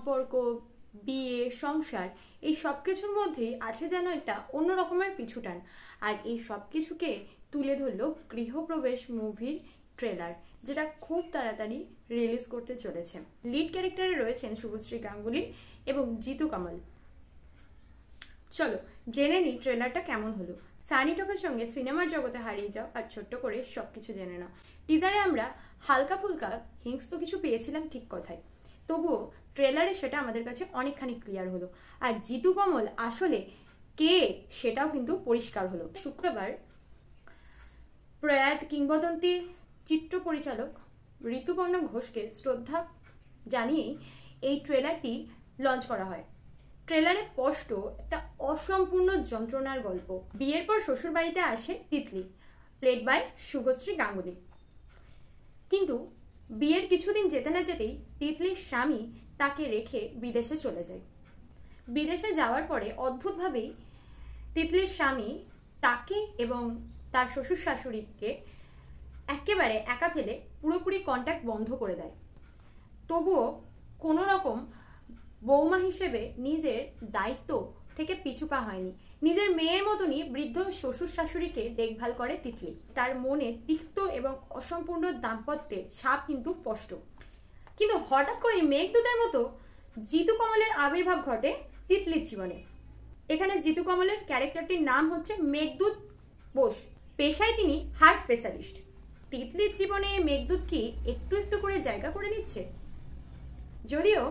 সম্পর্ক, বিয়ে, সংসার, এই সব কিছুর মধ্যেই আছে যেন একটা অন্য রকমের পিছুটান। আর এই সব কিছুকে তুলে ধরলো গৃহপ্রবেশ মুভির ট্রেলার, যেটা খুব তাড়াতাড়ি রিলিজ করতে চলেছে। লিড ক্যারেক্টারে রয়েছেন শুভশ্রী গাঙ্গুলি এবং জিতু কামাল। চলো জেনে নিই ট্রেলারটা কেমন হলো। সানি টপের সঙ্গে সিনেমার জগতে হারিয়ে যাও আর ছোট্ট করে সবকিছু জেনে নাও। টিজারে আমরা হালকা ফুলকা হিংস্র কিছু পেয়েছিলাম, ঠিক কথাই, তবুও ট্রেলারে সেটা আমাদের কাছে অনেকখানি ক্লিয়ার হলো। আর জিতু কমল আসলে কে সেটাও কিন্তু পরিষ্কার হলো। শুক্রবার প্রয়াত কিংবদন্তি চিত্র পরিচালক ঋতুপর্ণ ঘোষকে শ্রদ্ধা জানিয়েই এই ট্রেলারটি লঞ্চ করা হয়। ট্রেলারে স্পষ্ট একটা অসম্পূর্ণ যন্ত্রণার গল্প। বিয়ের পর শ্বশুর বাড়িতে আসে তিতলি, প্লেড বাই শুভশ্রী গাঙ্গুলি। কিন্তু বিয়ের কিছুদিন যেতে না যেতেই তিতলির স্বামী তাকে রেখে বিদেশে চলে যায়। বিদেশে যাওয়ার পরে অদ্ভুতভাবেই তিতলির স্বামী তাকে এবং তার শ্বশুর শাশুড়িকে একেবারে একা ফেলে পুরোপুরি কন্ট্যাক্ট বন্ধ করে দেয়। তবুও কোনো রকম বৌমা হিসেবে নিজের দায়িত্ব থেকে পিছু পা হয়নি। নিজের মেয়ের মতনই বৃদ্ধ শ্বশুর শাশুড়িকে দেখভাল করে তিতলি। তার মনে তিক্ত এবং অসম্পূর্ণ দাম্পত্যের ছাপ কিন্তু স্পষ্ট। কিন্তু হঠাৎ করে মেঘদূতের মতো জিতু কমলের আবির্ভাব ঘটে তিতলির জীবনে। এখানে জিতু কমলের ক্যারেক্টারটির নাম হচ্ছে মেঘদূত বোস। পেশায় তিনি হার্ট স্পেশালিস্ট। তিতলির জীবনে মেঘদূত কি একটু একটু করে জায়গা করে নিচ্ছে? যদিও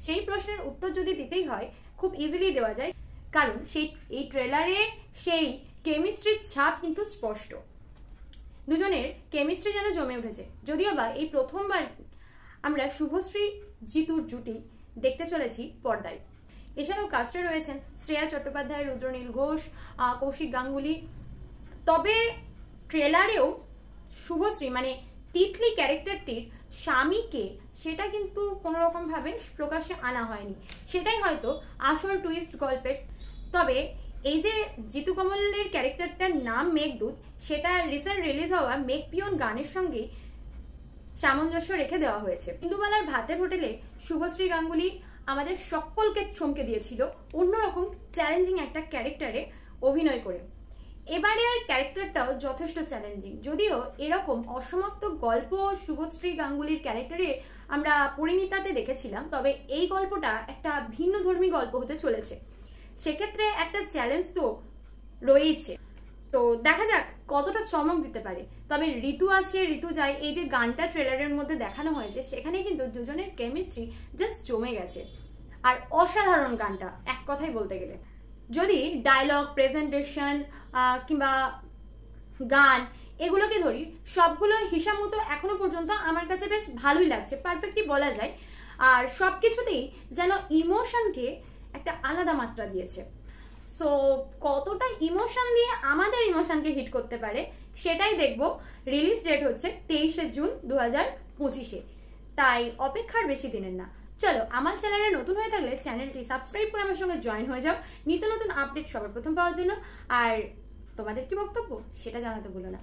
সেই প্রশ্নের উত্তর যদি দিতেই হয় খুব ইজিলি দেওয়া যায়, কারণ এই ট্রেলারে সেই কেমিস্ট্রির ছাপ কিন্তু স্পষ্ট। দুজনের কেমিস্ট্রি যেন জমে উঠেছে। যদিও বা এই প্রথমবার আমরা শুভশ্রী জিতুর জুটি দেখতে চলেছি পর্দায়। এছাড়াও কাস্টে রয়েছেন শ্রেয়া চট্টোপাধ্যায়, রুদ্রনীল ঘোষ, কৌশিক গাঙ্গুলি। তবে ট্রেলারেও শুভশ্রী মানে তিতলি ক্যারেক্টারটির স্বামীকে সেটা কিন্তু কোনো রকম ভাবে প্রকাশ্যে আনা হয়নি। সেটাই হয়তো আসল টুইস্ট গল্পের। তবে এই যে জিতু কমলের ক্যারেক্টারটার নাম মেঘদূত, সেটা রিসেন্ট রিলিজ হওয়া মেঘ পিয়ন গানের সঙ্গে সামঞ্জস্য রেখে দেওয়া হয়েছে। ইন্দুবালার ভাতের হোটেলে শুভশ্রী গাঙ্গুলি আমাদের সকলকে চমকে দিয়েছিল অন্যরকম চ্যালেঞ্জিং একটা ক্যারেক্টারে অভিনয় করে। এবারে আর ক্যারেক্টারটাও যথেষ্ট চ্যালেঞ্জিং। যদিও এরকম অসমাপ্ত গল্প শুভশ্রী গাঙ্গুলির ক্যারেক্টারে আমরা পরিণীতাতে দেখেছিলাম, তবে এই গল্পটা একটা ভিন্নধর্মী গল্প হতে চলেছে। সেক্ষেত্রে একটা চ্যালেঞ্জ তো রয়েছে। তো দেখা যাক কতটা চমক দিতে পারে। তবে ঋতু আসে ঋতু যায়, এই যে গানটা ট্রেলারের মধ্যে দেখানো হয়েছে, সেখানে কিন্তু দুজনের কেমিস্ট্রি জাস্ট জমে গেছে। আর অসাধারণ গানটা, এক কথাই বলতে গেলে। যদি ডায়লগ, প্রেজেন্টেশন কিংবা গান এগুলোকে ধরি, সবগুলো হিসাব মতো এখনো পর্যন্ত আমার কাছে বেশ ভালোই লাগছে, পারফেক্টলি বলা যায়। আর সবকিছুতেই যেন ইমোশনকে একটা আলাদা মাত্রা দিয়েছে। সো কতটা ইমোশন দিয়ে আমাদের ইমোশনকে হিট করতে পারে সেটাই দেখবো। রিলিজ ডেট হচ্ছে 23শে জুন 2025। তাই অপেক্ষার বেশি দিনের না। চলো, আমার চ্যানেলে নতুন হয়ে থাকলে চ্যানেলটি সাবস্ক্রাইব করে আমার সঙ্গে জয়েন হয়ে যাও নিত্য নতুন আপডেট সবার প্রথম পাওয়ার জন্য। আর তোমাদের কি বক্তব্য সেটা জানাতে ভুলো না।